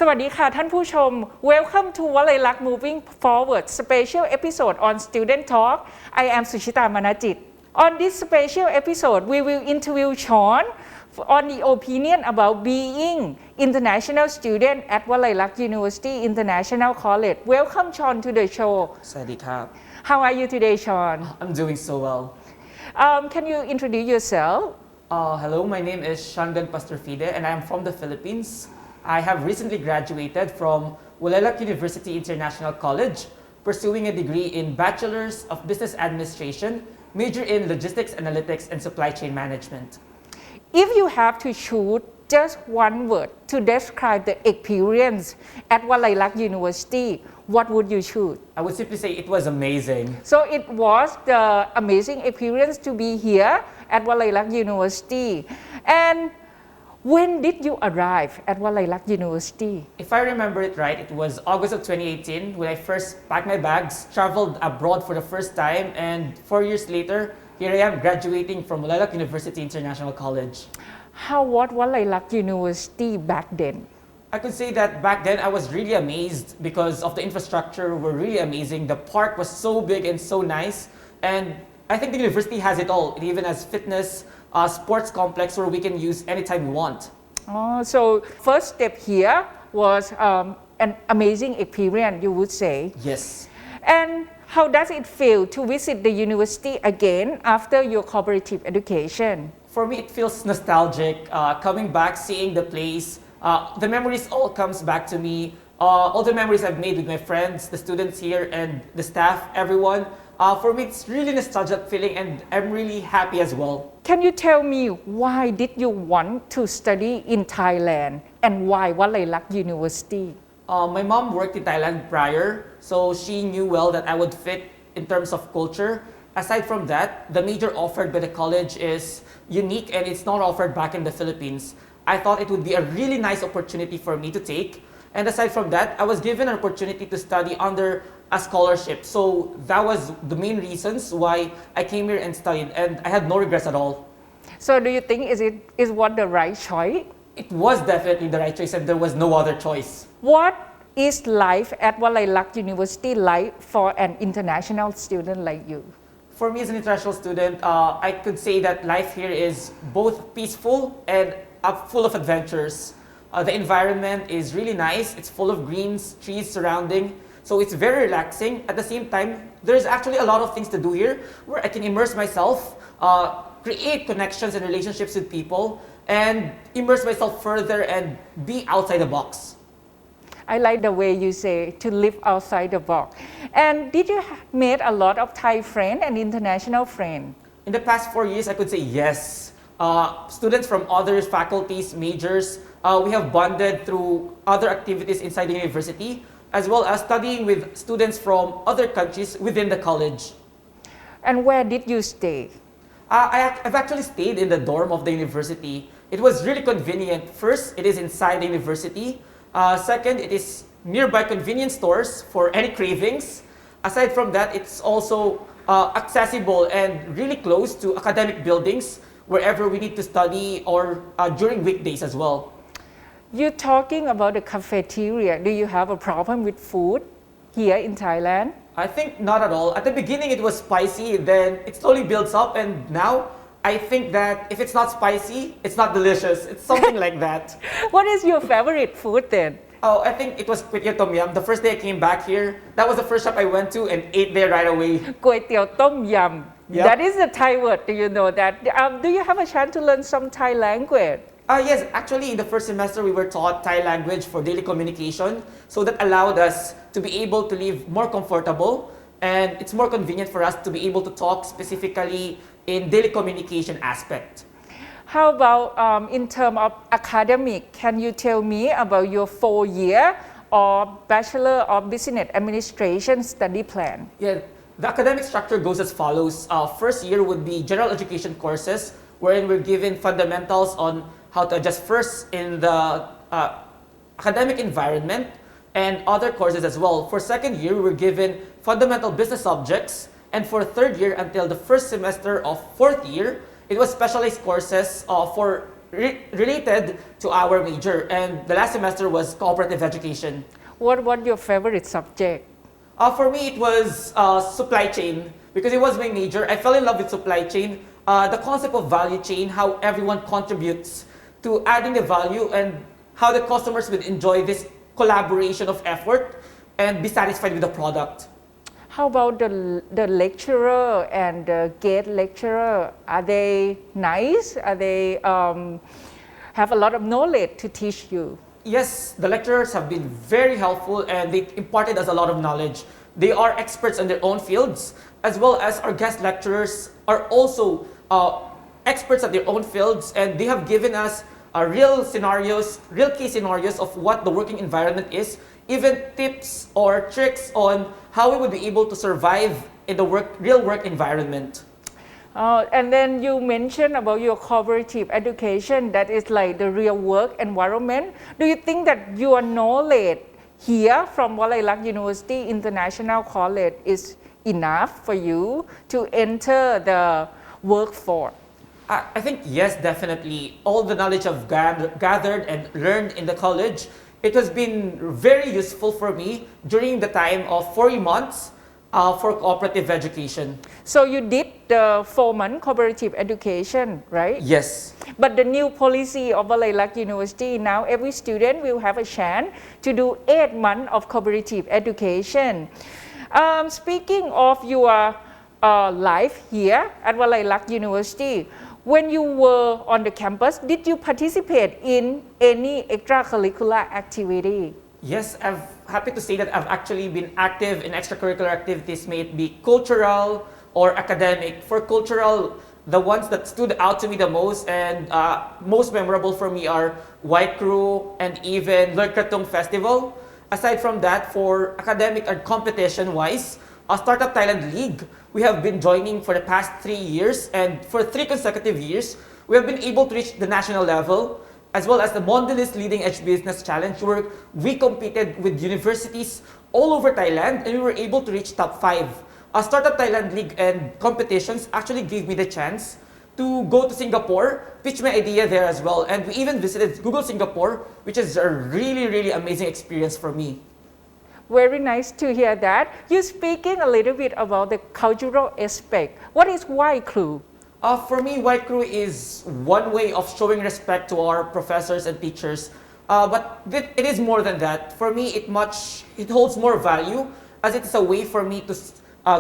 สวัสดีค่ะท่านผู้ชม Welcome to Walailak Moving Forward Special Episode on Student Talk. I am Suchita Manajit. On this special episode, we will interview Sean on the opinion about being international student at Walailak University International College. Welcome Sean to the show. สวัสดีครับ How are you today, Sean? I'm doing so well. Can you introduce yourself? Hello, my name is Shangan Pastorfide and I'm from the Philippines. I have recently graduated from Walailak University International College, pursuing a degree in Bachelor's of Business Administration, major in Logistics, Analytics, and Supply Chain Management. If you have to choose just one word to describe the experience at Walailak University, what would you choose? I would simply say it was amazing. So it was the amazing experience to be here at Walailak University. And when did you arrive at Walailak University? If I remember it right, it was August of 2018 when I first packed my bags, traveled abroad for the first time, and 4 years later, here I am graduating from Walailak University International College. How was Walailak University back then? I could say that back then I was really amazed because of the infrastructure were really amazing. The park was so big and so nice, and I think the university has it all. It even has fitness, sports complex where we can use anytime we want. Oh, so first step here was an amazing experience, you would say. Yes. And how does it feel to visit the university again after your cooperative education? For me, it feels nostalgic. Coming back, seeing the place, the memories all comes back to me. All the memories I've made with my friends, the students here, and the staff, everyone. For me, it's really nostalgic feeling, and I'm really happy as well. Can you tell me why did you want to study in Thailand and why Walailak University? My mom worked in Thailand prior, so she knew well that I would fit in terms of culture. Aside from that, the major offered by the college is unique and it's not offered back in the Philippines. I thought it would be a really nice opportunity for me to take. And aside from that, I was given an opportunity to study under a scholarship. So that was the main reasons why I came here and studied, and I had no regrets at all. So do you think is what the right choice? It was definitely the right choice and there was no other choice. What is life at Walailak University like for an international student like you? For me as an international student, I could say that life here is both peaceful and full of adventures. The environment is really nice. It's full of greens, trees surrounding. So it's very relaxing. At the same time, there's actually a lot of things to do here where I can immerse myself, create connections and relationships with people, and immerse myself further and be outside the box. I like the way you say to live outside the box. And did you made a lot of Thai friends and international friends? In the past 4 years, I could say yes. Students from other faculties, majors, we have bonded through other activities inside the university, as well as studying with students from other countries within the college. And where did you stay? I've actually stayed in the dorm of the university. It was really convenient. First, it is inside the university. Second, it is nearby convenience stores for any cravings. Aside from that, it's also accessible and really close to academic buildings wherever we need to study or during weekdays as well. You're talking about the cafeteria. Do you have a problem with food here in Thailand? I think not at all. At the beginning, it was spicy, then it slowly builds up, and now I think that if it's not spicy, it's not delicious. It's something like that. What is your favorite food then? Oh, I think it was kway tom yum. The first day I came back here, that was the first shop I went to and ate there right away. Kway teow tom yum. Yep. That is a Thai word. Do you know that? Do you have a chance to learn some Thai language? Yes, actually in the first semester we were taught Thai language for daily communication. So that allowed us to be able to live more comfortable, and it's more convenient for us to be able to talk specifically in daily communication aspect. How about in terms of academic? Can you tell me about your 4-year or Bachelor of Business Administration study plan? Yeah, the academic structure goes as follows. First year would be general education courses, wherein we're given fundamentals on how to adjust first in the academic environment and other courses as well. For second year, we were given fundamental business subjects, and for third year until the first semester of fourth year, it was specialized courses for related to our major. And the last semester was cooperative education. What was your favorite subject? For me, it was supply chain because it was my major. I fell in love with supply chain. The concept of value chain, how everyone contributes to adding the value and how the customers would enjoy this collaboration of effort and be satisfied with the product. How about the lecturer and the guest lecturer? Are they nice? Are they have a lot of knowledge to teach you? Yes, the lecturers have been very helpful and they imparted us a lot of knowledge. They are experts in their own fields, as well as our guest lecturers are also experts at their own fields, and they have given us real case scenarios of what the working environment is, even tips or tricks on how we would be able to survive in the real work environment. And then you mentioned about your cooperative education, that is like the real work environment. Do you think that your knowledge here from Walailak University International College is enough for you to enter the workforce? I think yes, definitely. All the knowledge I've gathered and learned in the college, it has been very useful for me during the time of 4 months for cooperative education. So you did the 4-month cooperative education, right? Yes. But the new policy of Walailak University, now every student will have a chance to do 8 months of cooperative education. Speaking of your life here at Walailak University, when you were on the campus, did you participate in any extracurricular activity? Yes, I'm happy to say that I've actually been active in extracurricular activities, may it be cultural or academic. For cultural, the ones that stood out to me the most and most memorable for me are White Crew and even Lurkratong Festival. Aside from that, for academic and competition-wise, Startup Thailand League, we have been joining for the past 3 years, and for 3 consecutive years, we have been able to reach the national level, as well as the Mondelez Leading Edge Business Challenge, where we competed with universities all over Thailand, and we were able to reach top 5. Startup Thailand League and competitions actually gave me the chance to go to Singapore, pitch my idea there as well, and we even visited Google Singapore, which is a really amazing experience for me. Very nice to hear that. You speaking a little bit about the cultural aspect. What is White Crew? For me, White Crew is one way of showing respect to our professors and teachers. But it is more than that. For me, it holds more value, as it is a way for me to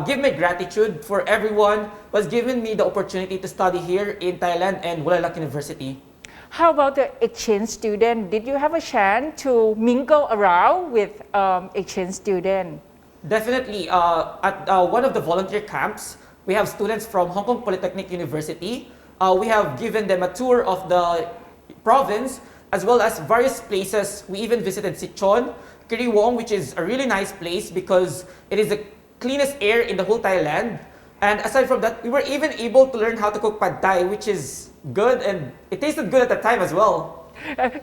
give my gratitude for everyone who has given me the opportunity to study here in Thailand and Walailak University. How about the exchange student? Did you have a chance to mingle around with exchange student? Definitely. At one of the volunteer camps, we have students from Hong Kong Polytechnic University. We have given them a tour of the province, as well as various places. We even visited Sichon, Kiriwong, which is a really nice place because it is the cleanest air in the whole Thailand. And aside from that, we were even able to learn how to cook pad thai, which is good, and it tasted good at the time as well.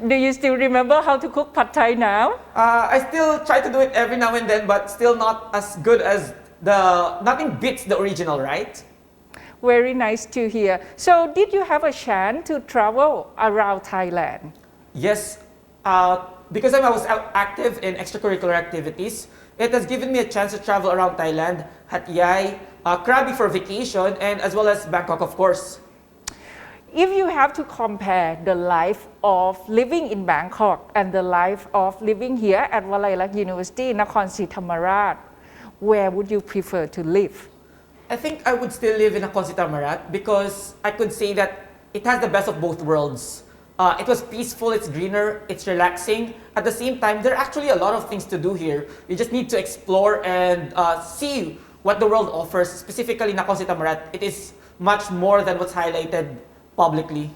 Do you still remember how to cook pad thai now? I still try to do it every now and then, but still not as good as nothing beats the original, right? Very nice to hear. So did you have a chance to travel around Thailand? Yes, because I was active in extracurricular activities, it has given me a chance to travel around Thailand, Hat Yai, Krabi for vacation, and as well as Bangkok, of course. If you have to compare the life of living in Bangkok and the life of living here at Walailak University, Nakhon Si Thammarat, where would you prefer to live? I think I would still live in Nakhon Si Thammarat because I could say that it has the best of both worlds. It was peaceful, it's greener, it's relaxing. At the same time, there are actually a lot of things to do here. You just need to explore and see what the world offers. Specifically, Nakhon Si Thammarat, it is much more than what's highlighted publicly.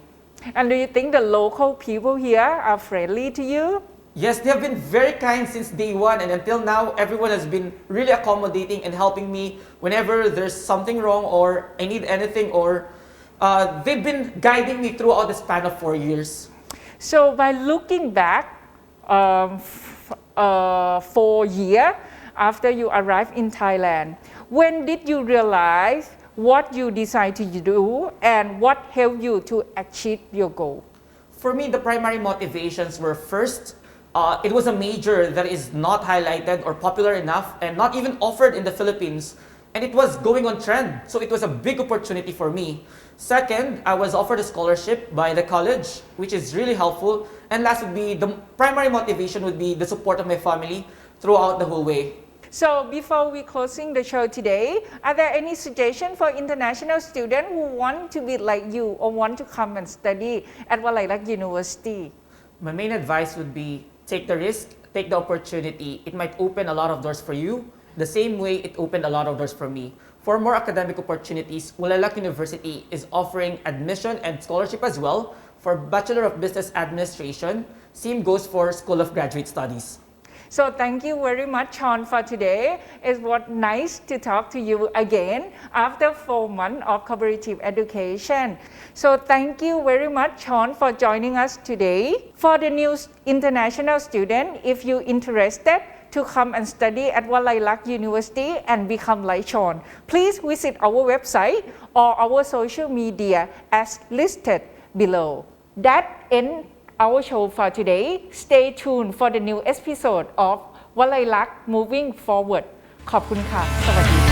And do you think the local people here are friendly to you? Yes, they have been very kind since day one, and until now, everyone has been really accommodating and helping me whenever there's something wrong or I need anything, or they've been guiding me throughout the span of 4 years. So by looking back 4 years after you arrived in Thailand, when did you realize what you decided to do and what helped you to achieve your goal? For me, the primary motivations were first, it was a major that is not highlighted or popular enough and not even offered in the Philippines. And it was going on trend, so it was a big opportunity for me. Second, I was offered a scholarship by the college, which is really helpful. And last would be, the primary motivation would be the support of my family throughout the whole way. So before we closing the show today, are there any suggestions for international students who want to be like you or want to come and study at Walailak University? My main advice would be take the risk, take the opportunity. It might open a lot of doors for you, the same way it opened a lot of doors for me. For more academic opportunities, Walailak University is offering admission and scholarship as well for Bachelor of Business Administration. Same goes for School of Graduate Studies. So thank you very much, Sean, for today. It was nice to talk to you again after 4 months of cooperative education. So thank you very much, Sean, for joining us today. For the new international student, if you're interested to come and study at Walailak University and become like Sean, please visit our website or our social media as listed below. That ends our show for today. Stay tuned for the new episode of Walailak Moving Forward. ขอบคุณค่ะ สวัสดี